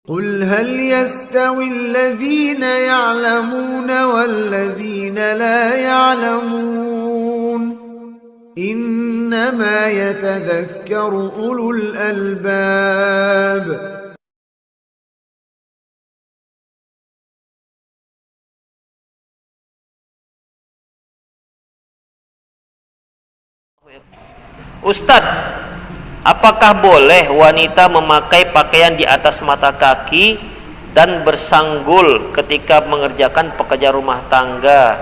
قل هل يستوي الذين يعلمون والذين لا يعلمون إنما يتذكر أولو الألباب. Ustadz, apakah boleh wanita memakai pakaian di atas mata kaki dan bersanggul ketika mengerjakan pekerjaan rumah tangga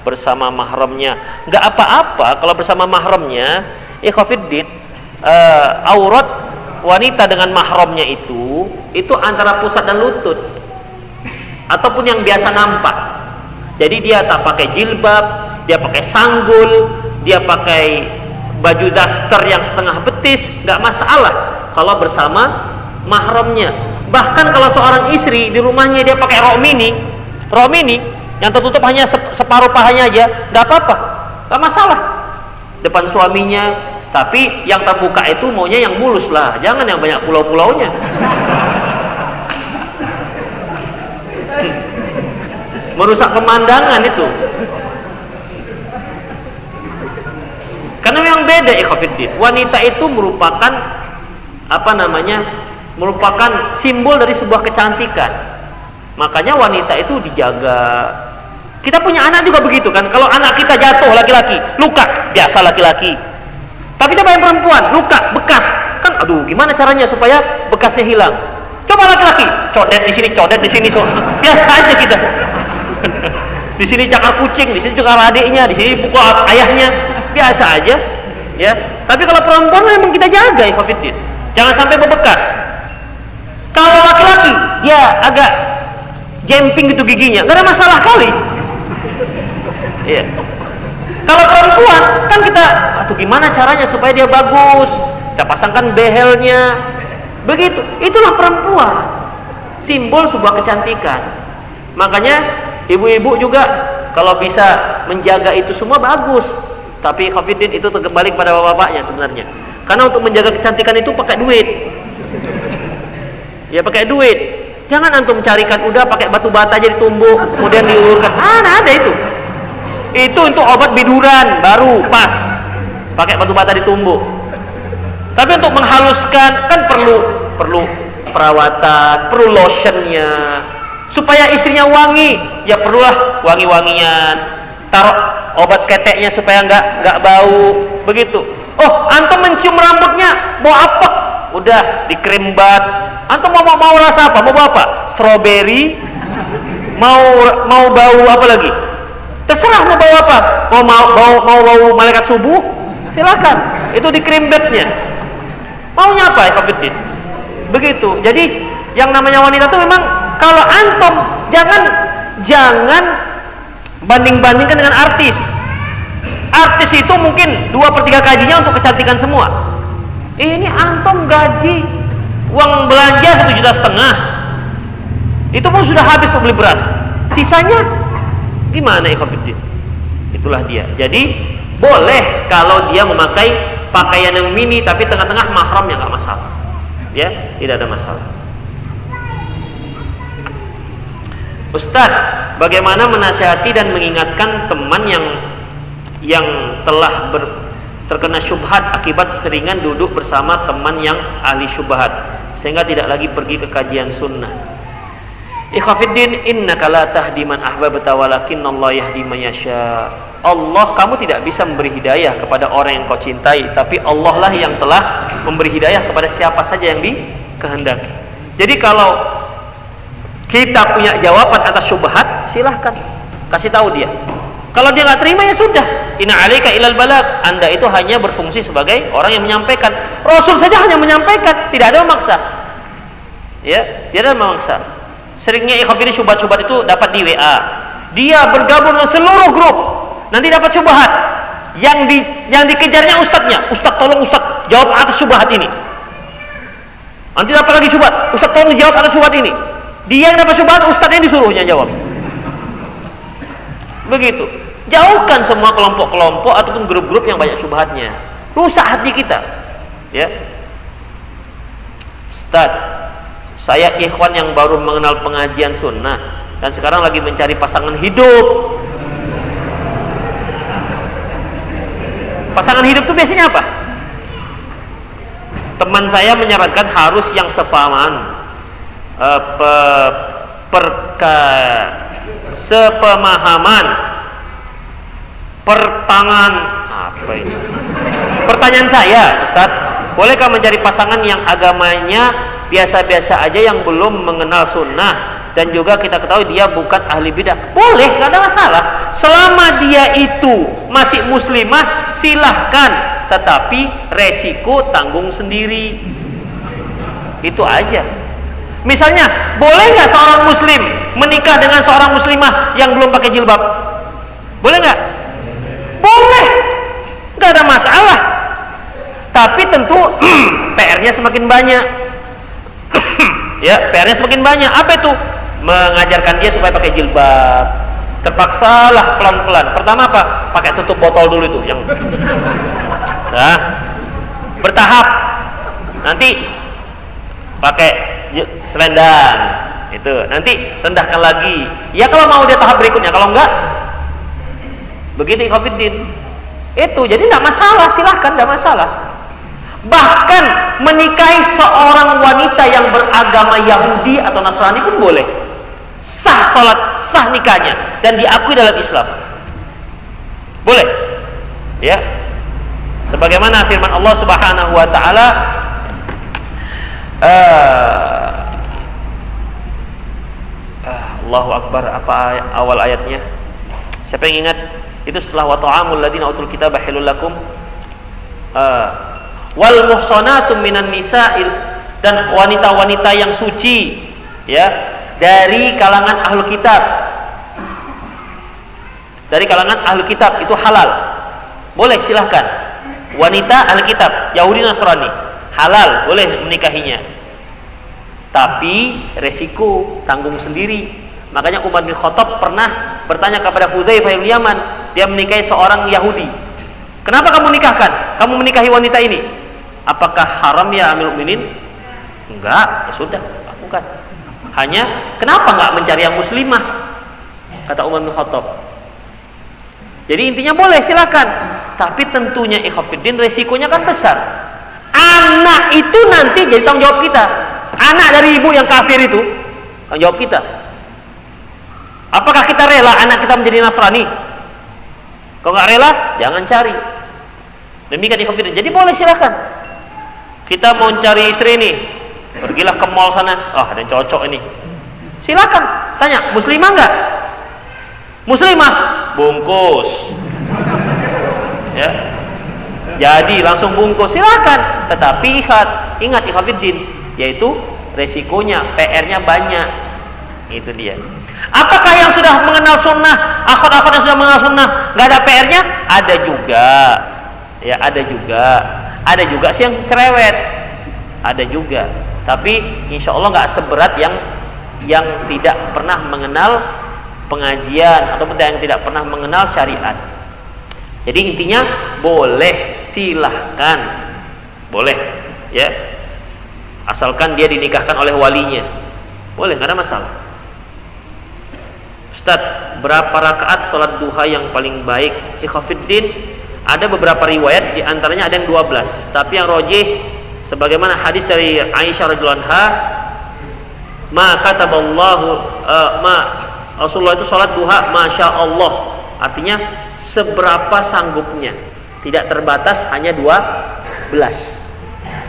bersama mahramnya? Nggak apa-apa kalau bersama mahramnya. Ikhwafiddin, aurat wanita dengan mahramnya itu antara pusat dan lutut ataupun yang biasa nampak. Jadi dia tak pakai jilbab, dia pakai sanggul, dia pakai baju daster yang setengah betis, nggak masalah kalau bersama mahramnya. Bahkan kalau seorang istri di rumahnya dia pakai rok mini yang tertutup hanya separuh pahanya aja, nggak apa-apa, nggak masalah depan suaminya. Tapi yang terbuka itu maunya yang mulus lah, jangan yang banyak pulau-pulaunya. Merusak pemandangan itu. Karena memang beda, ikhwatiddin. Wanita itu merupakan merupakan simbol dari sebuah kecantikan. Makanya wanita itu dijaga. Kita punya anak juga begitu kan. Kalau anak kita jatuh laki-laki, luka, biasa laki-laki. Tapi coba yang perempuan, luka, bekas, kan aduh gimana caranya supaya bekasnya hilang? Coba laki-laki, codet di sini, biasa aja kita. Di sini cakar kucing, di sini cakar adiknya, di sini pukul ayahnya, biasa aja, ya. Tapi kalau perempuan memang kita jaga, ikhwatiddin. Jangan sampai berbekas. Kalau laki-laki, dia agak jemping gitu giginya, nggak ada masalah kali. Ya. Kalau perempuan, kan kita, gimana caranya supaya dia bagus? Kita pasangkan behelnya, begitu. Itulah perempuan, simbol sebuah kecantikan. Makanya ibu-ibu juga kalau bisa menjaga itu semua bagus. Tapi ikhwatiddin itu terbalik pada bapak-bapaknya sebenarnya. Karena untuk menjaga kecantikan itu pakai duit. Ya pakai duit. Jangan antum carikan udah pakai batu bata aja ditumbuk, kemudian diulurkan. Nah, ada itu. Itu untuk obat biduran baru pas. Pakai batu bata ditumbuk. Tapi untuk menghaluskan kan perlu perawatan, perlu lotionnya. Supaya istrinya wangi, ya perlulah wangi-wangian. Taruh obat keteknya supaya nggak bau, begitu. Oh, antum mencium rambutnya bau apek, udah dikrimbat. Antum mau rasa apa? Mau bau apa? Strawberry? Mau bau apa lagi? Terserah mau bau apa. Mau bau malaikat subuh? Silakan. Itu dikrimbatnya. Maunya apa, ikhwatiddin? Begitu. Jadi yang namanya wanita itu memang kalau antum jangan banding-bandingkan dengan artis. Artis itu mungkin 2/3 gajinya untuk kecantikan semua. Ini antum gaji uang belanja 1,5 juta. Itu pun sudah habis untuk beli beras. Sisanya gimana, ikhwatiddin? Itulah dia. Jadi boleh kalau dia memakai pakaian yang mini tapi tengah-tengah mahram, ya nggak masalah. Ya, tidak ada masalah. Ustadz, bagaimana menasihati dan mengingatkan teman yang telah terkena syubhat akibat seringan duduk bersama teman yang ahli syubhat sehingga tidak lagi pergi ke kajian sunnah? Ikhwafiddin, innaka la tahdi man ahbabta walakinnallaha yahdi man yasha. Allah, kamu tidak bisa memberi hidayah kepada orang yang kau cintai, tapi Allah lah yang telah memberi hidayah kepada siapa saja yang dikehendaki. Jadi kalau kita punya jawaban atas syubhat, silahkan kasih tahu dia. Kalau dia nggak terima, ya sudah. Inna alaika ilal balag. Anda itu hanya berfungsi sebagai orang yang menyampaikan. Rasul saja hanya menyampaikan, tidak ada memaksa. Ya, tidak ada memaksa. Seringnya ikhwatiddin syubhat-syubhat itu dapat di WA. Dia bergabung dengan seluruh grup, nanti dapat syubhat. Yang dikejarnya ustadznya. Ustadz, tolong ustadz jawab atas syubhat ini. Nanti dapat lagi syubhat. Ustadz, tolong jawab atas syubhat ini. Dia yang dapat syubhat, ustadznya disuruhnya jawab. Begitu. Jauhkan semua kelompok-kelompok ataupun grup-grup yang banyak syubhatnya. Rusak hati kita. Ya. Ustaz, Saya ikhwan yang baru mengenal pengajian sunnah dan sekarang lagi mencari pasangan hidup. Pasangan hidup itu biasanya apa? Teman saya menyarankan harus yang sefahaman, sepemahaman, apa ini? Pertanyaan saya, Ustadz, bolehkah mencari pasangan yang agamanya biasa-biasa aja, yang belum mengenal sunnah, dan juga kita ketahui dia bukan ahli bidah? Boleh, nggak ada masalah. Selama dia itu masih muslimah, silahkan. Tetapi resiko tanggung sendiri. Itu aja. Misalnya, boleh nggak seorang muslim menikah dengan seorang muslimah yang belum pakai jilbab? Boleh nggak? Boleh, nggak ada masalah. Tapi tentu PR-nya semakin banyak. Ya, PR-nya semakin banyak. Apa itu? Mengajarkan dia supaya pakai jilbab. Terpaksalah pelan-pelan. Pertama apa? Pakai tutup botol dulu itu yang. Nah, bertahap. Nanti pakai selendang. Itu. Nanti rendahkan lagi. Ya kalau mau dia tahap berikutnya. Kalau enggak, begitu ikhwatiddin. Itu. Jadi enggak masalah, silahkan, enggak masalah. Bahkan menikahi seorang wanita yang beragama Yahudi atau Nasrani pun boleh. Sah sholat, sah nikahnya, dan diakui dalam Islam. Boleh. Ya. Sebagaimana firman Allah Subhanahu wa taala, Allahu Akbar, apa awal ayatnya? Siapa yang ingat? Itu setelah wa ta'amul ladzina utul kitaba halal lakum wal muhsanatum minan nisa'il, dan wanita-wanita yang suci ya dari kalangan ahlu kitab. Dari kalangan ahlu kitab itu halal. Boleh, silahkan. Wanita ahli kitab, Yahudi Nasrani, halal, boleh menikahinya. Tapi resiko tanggung sendiri. Makanya Umar bin Khattab pernah bertanya kepada Hudzaifah bin Yaman, dia menikahi seorang Yahudi. Kenapa kamu nikahkan? Kamu menikahi wanita ini? Apakah haram ya Amirul Mukminin? Enggak, ya sudah, lakukan. Hanya kenapa enggak mencari yang muslimah? Kata Umar bin Khattab. Jadi intinya boleh, silakan. Tapi tentunya ikhwatiddin resikonya kan besar. Anak itu nanti jadi tanggung jawab kita. Anak dari ibu yang kafir itu tanggung jawab kita. Apakah kita rela anak kita menjadi Nasrani? Kalau nggak rela, jangan cari. Demikian ikhwatiddin. Jadi boleh, silakan. Kita mau cari istri nih, pergilah ke mall sana. Ada yang cocok ini. Silakan. Tanya, muslimah nggak? Muslimah, bungkus. Ya. Jadi langsung bungkus, silakan. Tetapi ingat ikhwatiddin, yaitu resikonya, PR-nya banyak. Itu dia. Apakah yang sudah mengenal sunnah, akhwat-akhwat yang sudah mengenal sunnah, nggak ada PR-nya? Ada juga. Ya, ada juga. Ada juga sih yang cerewet. Ada juga. Tapi insya Allah nggak seberat yang tidak pernah mengenal pengajian ataupun yang tidak pernah mengenal syariat. Jadi intinya boleh, silahkan, boleh, ya, asalkan dia dinikahkan oleh walinya, boleh, nggak ada masalah. Ustadz, berapa rakaat sholat duha yang paling baik? Ikhwatiddin, ada beberapa riwayat, diantaranya ada yang 12, tapi yang rojih, sebagaimana hadis dari Aisyah radhiyallahu anha, Rasulullah itu sholat duha masya Allah, artinya seberapa sanggupnya, tidak terbatas, hanya 12.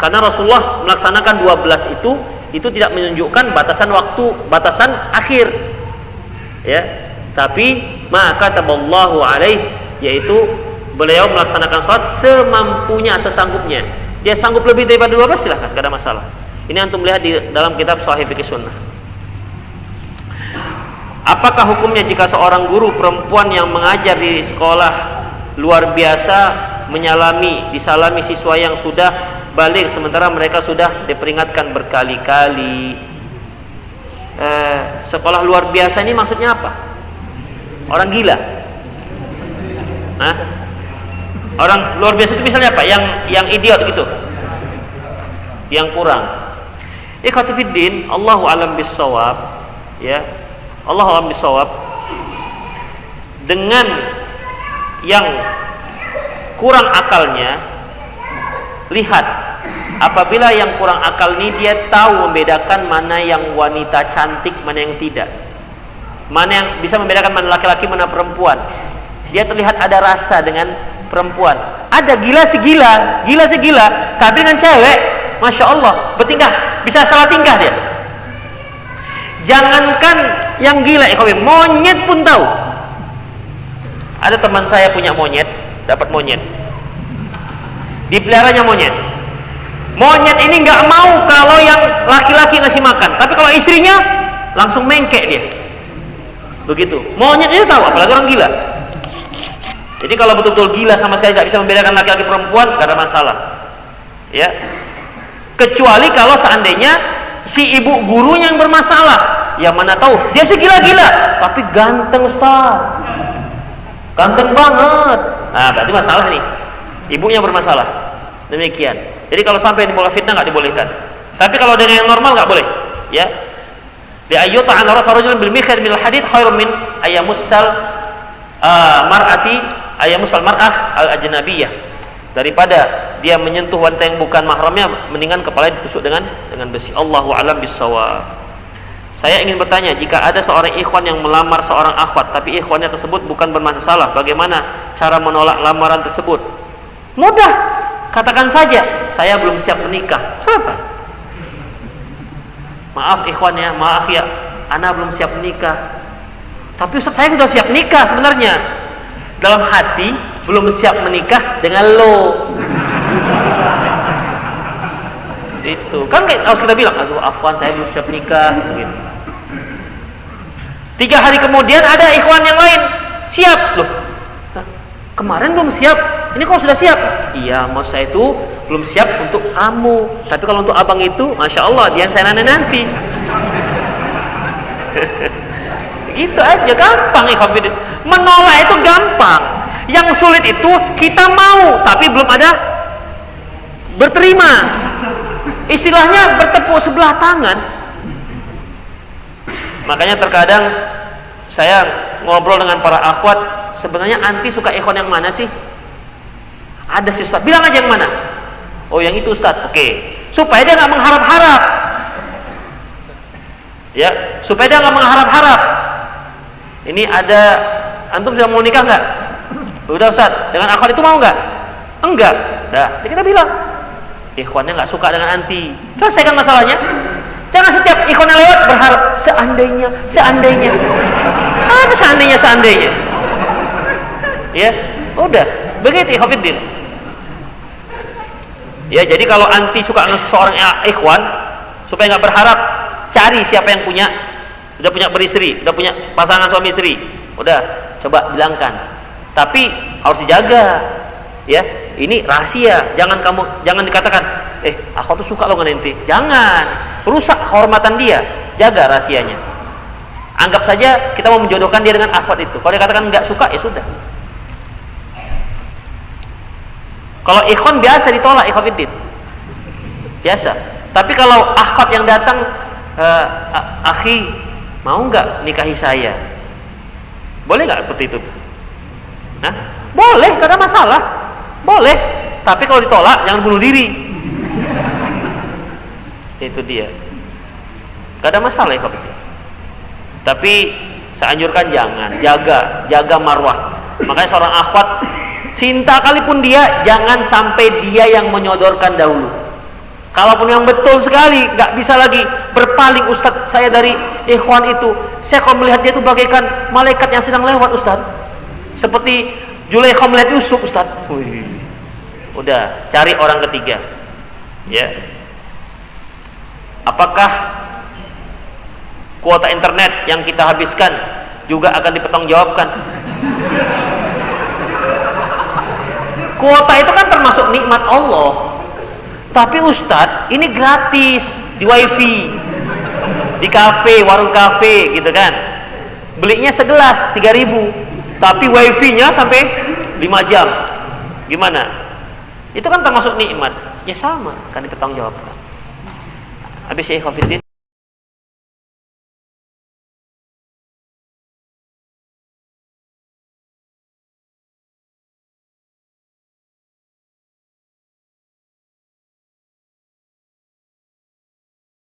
Karena Rasulullah melaksanakan 12 itu tidak menunjukkan batasan waktu, batasan akhir, ya. Tapi maka taballahu alaih, yaitu beliau melaksanakan sholat semampunya, sesanggupnya. Dia sanggup lebih daripada 12, silahkan, tidak ada masalah. Ini antum lihat di dalam kitab Shahih Fiqh Sunnah. Apakah hukumnya jika seorang guru perempuan yang mengajar di sekolah luar biasa disalami siswa yang sudah balik sementara mereka sudah diperingatkan berkali-kali? Sekolah luar biasa ini maksudnya apa? Orang gila? Orang luar biasa itu misalnya apa? Yang idiot gitu? Yang kurang? Ikhwati fiddin, Allahu a'lam bissawab, ya. Allahu a'lam bissawab. Dengan yang kurang akalnya, lihat, apabila yang kurang akal ini dia tahu membedakan mana yang wanita cantik, mana yang tidak, mana yang bisa membedakan mana laki-laki, mana perempuan. Dia terlihat ada rasa dengan perempuan. Ada gila segila, tapi dengan cewek, masya Allah, bertingkah, bisa salah tingkah dia. Jangankan yang gila, monyet pun tahu. Ada teman saya punya monyet, dapat monyet, dipeliharanya monyet. Monyet ini nggak mau kalau yang laki-laki ngasih makan, tapi kalau istrinya langsung mengkek dia. Begitu. Monyet itu tahu, apalagi orang gila. Jadi kalau betul-betul gila sama sekali nggak bisa membedakan laki-laki perempuan, nggak ada masalah. Ya. Kecuali kalau seandainya si ibu gurunya yang bermasalah, yang mana tahu dia sih gila-gila, tapi ganteng Ustaz. Ganteng banget. Nah, berarti masalah nih. Ibunya bermasalah. Demikian. Jadi kalau sampai dimulai fitnah nggak dibolehkan. Tapi kalau dengan yang normal nggak boleh. Ya. Li ayyuta an rasulun bil mikhar min al hadid khairun min ayamussal mar'ah al ajnabiyah. Daripada dia menyentuh wanita yang bukan mahramnya, mendingan kepalanya ditusuk dengan besi. Allahu a'lam bissawab. Saya ingin bertanya, jika ada seorang ikhwan yang melamar seorang akhwat, tapi ikhwannya tersebut bukan bermasalah, bagaimana cara menolak lamaran tersebut? Mudah, katakan saja, saya belum siap menikah. Selesai. Maaf ikhwannya, maaf ya, ana belum siap menikah. Tapi Ustaz, saya sudah siap nikah sebenarnya. Dalam hati belum siap menikah dengan lo. Itu kan harus kita bilang, aduh afwan saya belum siap nikah gitu. 3 hari kemudian ada ikhwan yang lain siap. Loh, kemarin belum siap, ini kok sudah siap? Iya, maksud saya itu belum siap untuk kamu, tapi kalau untuk abang itu masya Allah dia saya nanti. Gitu aja, gampang ikhwan. Menolak itu gampang, yang sulit itu kita mau tapi belum ada berterima. Istilahnya bertepuk sebelah tangan. Makanya terkadang saya ngobrol dengan para akhwat, sebenarnya anti suka ikhwan yang mana sih? Ada sih Ustaz, bilang aja yang mana. Oh yang itu Ustaz, oke. Supaya dia nggak mengharap-harap. Ya, supaya dia nggak mengharap-harap. Ini ada, antum sudah mau nikah nggak? Udah Ustaz, dengan akhwat itu mau nggak? Enggak. Dah, kita bilang ikhwannya nggak suka dengan anti, selesaikan masalahnya. Jangan setiap ikhwan yang lewat berharap seandainya apa seandainya ya udah begitu ikhwatiddin. Ya, jadi kalau anti suka dengan seorang ikhwan, supaya nggak berharap, cari siapa yang udah punya beristri, udah punya pasangan suami istri, udah coba bilangkan. Tapi harus dijaga, ya. Ini rahasia, jangan dikatakan, aku tuh suka lo dengan ente. Jangan, rusak kehormatan dia. Jaga rahasianya. Anggap saja kita mau menjodohkan dia dengan akhwat itu. Kalau dia katakan nggak suka, ya sudah. Kalau ikhwan biasa ditolak, ikhwatiddin. Biasa. Tapi kalau akhwat yang datang, akhi, mau nggak nikahi saya? Boleh nggak seperti itu? Nah, boleh, gak ada masalah. Boleh, tapi kalau ditolak jangan bunuh diri. Itu dia. Gak ada masalah ya. Tapi saya anjurkan jangan, jaga marwah. Makanya seorang akhwat, cinta kalipun dia, jangan sampai dia yang menyodorkan dahulu. Kalaupun yang betul sekali, gak bisa lagi berpaling, Ustadz saya dari ikhwan itu, saya kalau melihat dia itu bagaikan malaikat yang sedang lewat Ustadz, seperti Zulaikha melihat Yusuf Ustadz. Udah, cari orang ketiga. Ya. Apakah kuota internet yang kita habiskan juga akan dipertanggungjawabkan? Kuota itu kan termasuk nikmat Allah. Tapi Ustadz, ini gratis di wifi, di kafe, warung kafe gitu kan. Belinya segelas 3.000, tapi wifi-nya sampai 5 jam. Gimana? Itu kan termasuk nikmat. Ya sama, kan dipertanggungjawabkan. Habis ya ikhwatiddin.